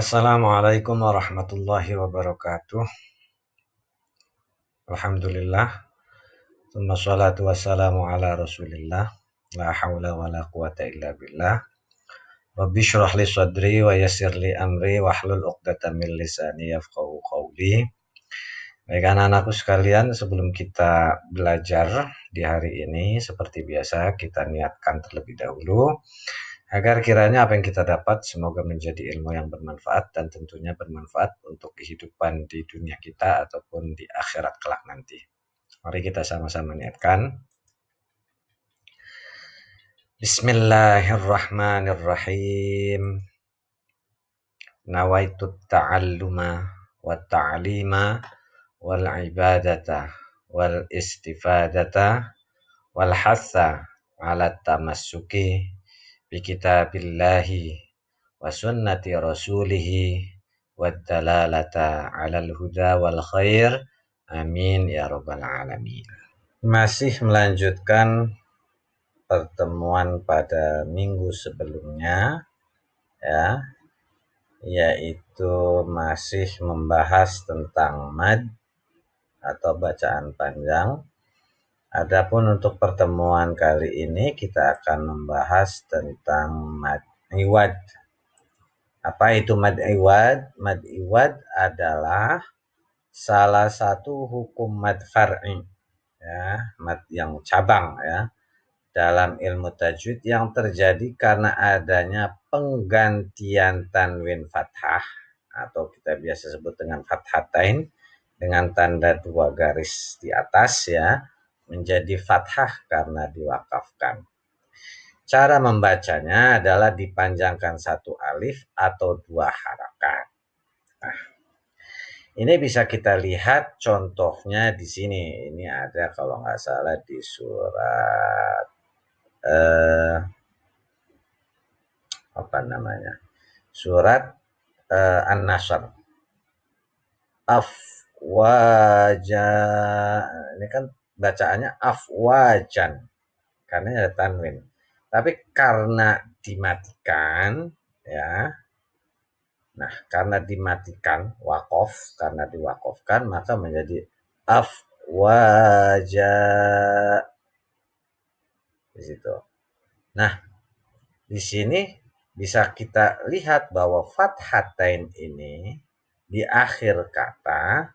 Assalamualaikum warahmatullahi wabarakatuh. Alhamdulillah. Tsumma sholatu wassalamu ala rasulillah. La hawla wa la quwata illa billah. Rabbi shrah li sadri wa yassir li amri wahlul 'uqdatam min lisani yafqahu qawli. Baik anak-anakku sekalian, sebelum kita belajar di hari ini, seperti biasa kita niatkan terlebih dahulu agar kiranya apa yang kita dapat semoga menjadi ilmu yang bermanfaat dan tentunya bermanfaat untuk kehidupan di dunia kita ataupun di akhirat kelak nanti. Mari kita sama-sama niatkan. Bismillahirrahmanirrahim. Nawaitu ta'alluma wa ta'lima wal ibadata wal istifadata wal hatha ala tamassuki bi kitabillahi wa sunnati rasulihi wa dalalata alal huda wal khair. Amin ya rabbal alamin. Masih melanjutkan pertemuan pada minggu sebelumnya, ya, yaitu masih membahas tentang mad atau bacaan panjang. Adapun untuk pertemuan kali ini kita akan membahas tentang mad iwad. Apa itu mad iwad? Mad iwad adalah salah satu hukum mad far'i, ya, mad yang cabang, ya, dalam ilmu tajwid yang terjadi karena adanya penggantian tanwin fathah atau kita biasa sebut dengan fathatain dengan tanda dua garis di atas, ya, menjadi fathah karena diwakafkan. Cara membacanya adalah dipanjangkan satu alif atau dua harakat. Nah, ini bisa kita lihat contohnya di sini. Ini ada kalau nggak salah di surat surat An-Nasr. Afwaja, ini kan bacaannya afwajan karena ada tanwin. Tapi karena dimatikan, ya. Nah, karena dimatikan wakof, karena diwakofkan maka menjadi afwaja di situ. Nah, di sini bisa kita lihat bahwa fathatain ini di akhir kata,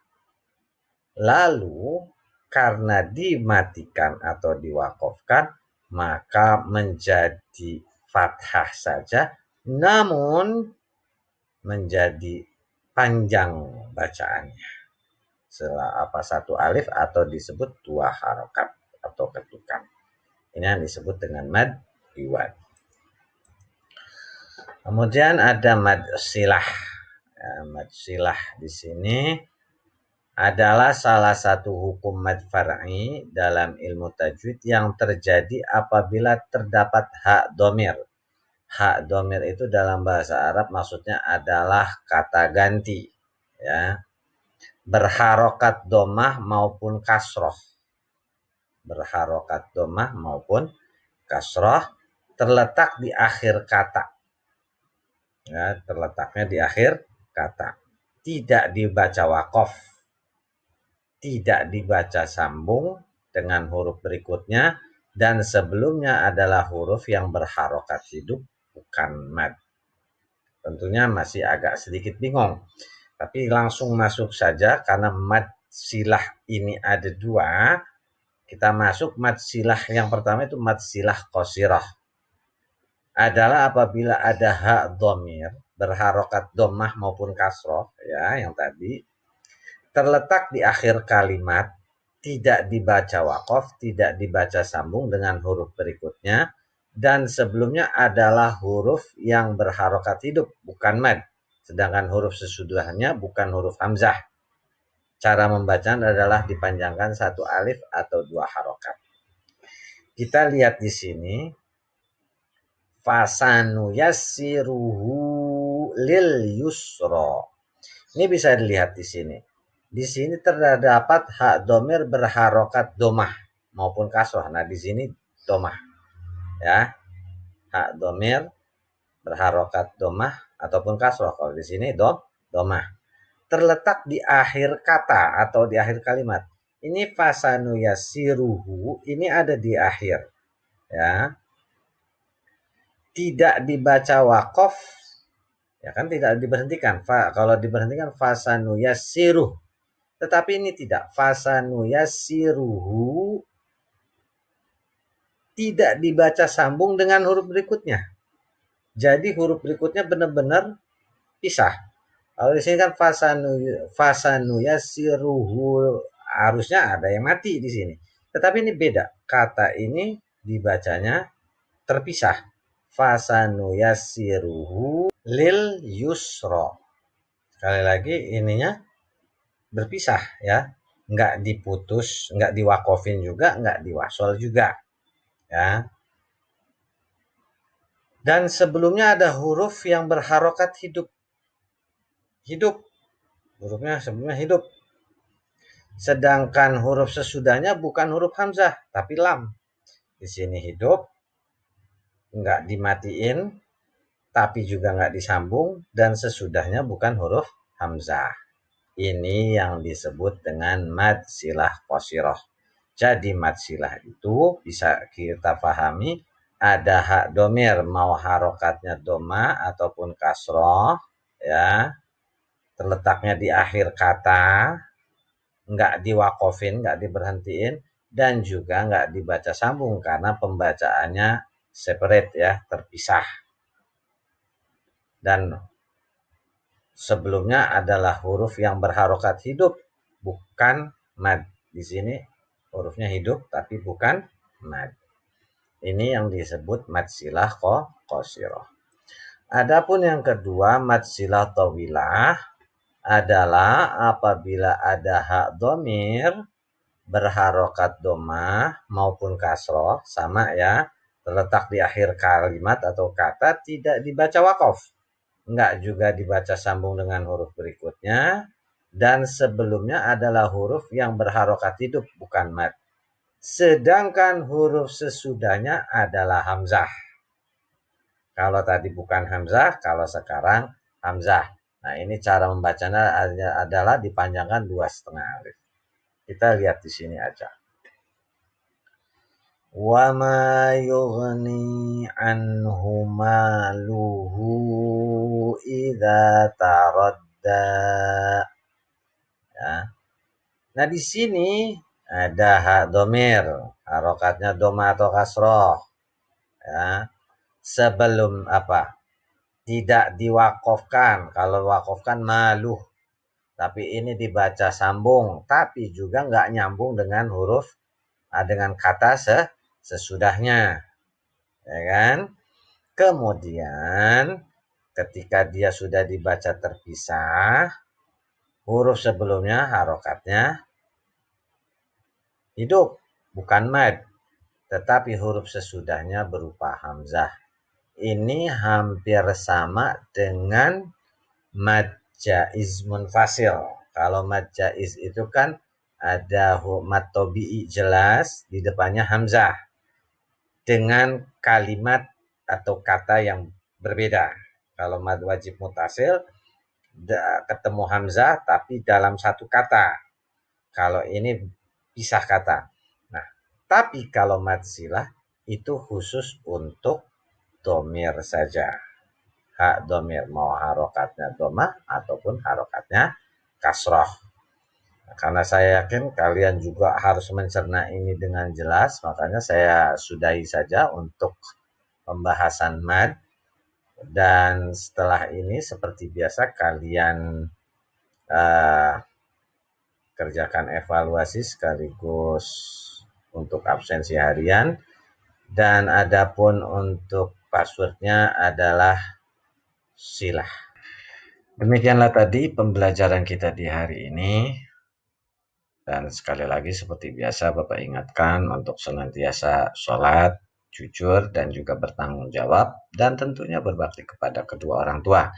lalu karena dimatikan atau diwakofkan maka menjadi fathah saja, namun menjadi panjang bacaannya. Satu alif atau disebut dua harokat atau ketukan. Ini yang disebut dengan mad iwad. Kemudian ada mad silah. Ya, mad silah di sini adalah salah satu hukum mad far'i dalam ilmu tajwid yang terjadi apabila terdapat hak domir. Hak domir itu dalam bahasa Arab maksudnya adalah kata ganti, ya, berharokat domah maupun kasroh. Berharokat domah maupun kasroh terletak di akhir kata, ya, terletaknya di akhir kata, tidak dibaca wakof, tidak dibaca sambung dengan huruf berikutnya, dan sebelumnya adalah huruf yang berharokat hidup, bukan mad. Tentunya masih agak sedikit bingung, tapi langsung masuk saja karena mad silah ini ada dua. Kita masuk mad silah yang pertama itu mad silah qasirah. Adalah apabila ada hak dhamir berharokat dhammah maupun kasroh, ya, yang tadi terletak di akhir kalimat, tidak dibaca wakof, tidak dibaca sambung dengan huruf berikutnya, dan sebelumnya adalah huruf yang berharokat hidup, bukan mad, sedangkan huruf sesudahnya bukan huruf hamzah. Cara membacanya adalah dipanjangkan satu alif atau dua harokat. Kita lihat di sini, fasanu yassiruhu lil yusra. Ini bisa dilihat di sini. Di sini terdapat hak domir berharokat domah maupun kasroh. Nah, di sini domah, ya, hak domir berharokat domah ataupun kasroh. Kalau di sini domah. Terletak di akhir kata atau di akhir kalimat. Ini fasanu yasiruhu, ini ada di akhir. Ya. Tidak dibaca wakof, ya kan tidak diberhentikan. Kalau diberhentikan fasanu yasiruh. Tetapi ini tidak. Fasanu yasiruhu tidak dibaca sambung dengan huruf berikutnya. Jadi huruf berikutnya benar-benar pisah. Kalau di sini kan fasanu yasiruhu, harusnya ada yang mati di sini. Tetapi ini beda. Kata ini dibacanya terpisah. Fasanu yasiruhu lil yusro. Sekali lagi ininya berpisah ya. Nggak diputus, nggak diwakofin juga, nggak diwasol juga. Ya. Dan sebelumnya ada huruf yang berharokat hidup. Hidup. Hurufnya sebelumnya hidup. Sedangkan huruf sesudahnya bukan huruf hamzah, tapi lam. Di sini hidup, nggak dimatiin, tapi juga nggak disambung, dan sesudahnya bukan huruf hamzah. Ini yang disebut dengan mad silah qasirah. Jadi mad silah itu bisa kita pahami ada hak domir, mau harokatnya doma ataupun kasroh, ya, terletaknya di akhir kata, nggak diwakofin, nggak diberhentiin, dan juga nggak dibaca sambung karena pembacaannya separate ya, terpisah. Dan sebelumnya adalah huruf yang berharokat hidup, bukan mad. Di sini hurufnya hidup tapi bukan mad. Ini yang disebut mad silah qasirah. Adapun yang kedua, mad silah tawilah adalah apabila ada hak domir berharokat domah maupun kasroh, sama ya, terletak di akhir kalimat atau kata, tidak dibaca wakof, enggak juga dibaca sambung dengan huruf berikutnya, dan sebelumnya adalah huruf yang berharokat hidup, bukan mad. Sedangkan huruf sesudahnya adalah hamzah. Kalau tadi bukan hamzah, kalau sekarang hamzah. Nah, ini cara membacanya adalah dipanjangkan 2,5 alif. Kita lihat di sini aja. Wa ma yughni anhu maluhu idza taradda. Ya. Nah, di sini ada hak domir, harokatnya doma atau kasroh. Ya. Sebelum apa? Tidak diwakofkan. Kalau wakofkan maluh. Tapi ini dibaca sambung. Tapi juga nggak nyambung dengan huruf, dengan kata sesudahnya. Ya kan? Kemudian ketika dia sudah dibaca terpisah, huruf sebelumnya harokatnya hidup, bukan mad. Tetapi huruf sesudahnya berupa hamzah. Ini hampir sama dengan mad jaiz munfasil. Kalau mad jaiz itu kan ada mad tabi'i jelas, di depannya hamzah dengan kalimat atau kata yang berbeda. Kalau mad wajib mutasil ketemu hamzah tapi dalam satu kata. Kalau ini pisah kata. Nah, tapi kalau mad silah itu khusus untuk domir saja. Hak domir, mau harokatnya domah ataupun harokatnya kasroh. Nah, karena saya yakin kalian juga harus mencerna ini dengan jelas, makanya saya sudahi saja untuk pembahasan mad. Dan setelah ini seperti biasa kalian kerjakan evaluasi sekaligus untuk absensi harian. Dan adapun untuk passwordnya adalah silah. Demikianlah tadi pembelajaran kita di hari ini. Dan sekali lagi seperti biasa Bapak ingatkan untuk senantiasa sholat, jujur, dan juga bertanggung jawab. Dan tentunya berbakti kepada kedua orang tua.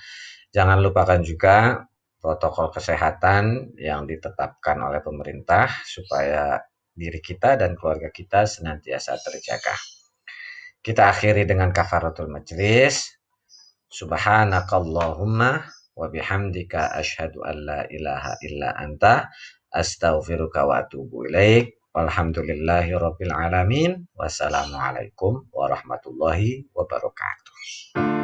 Jangan lupakan juga protokol kesehatan yang ditetapkan oleh pemerintah supaya diri kita dan keluarga kita senantiasa terjaga. Kita akhiri dengan kafaratul majlis. Subhanakallahumma wa bihamdika asyhadu an la ilaha illa anta astaghfiruka wa atubu ilaik. Walhamdulillahi rabbil alamin. Wassalamualaikum warahmatullahi wabarakatuh.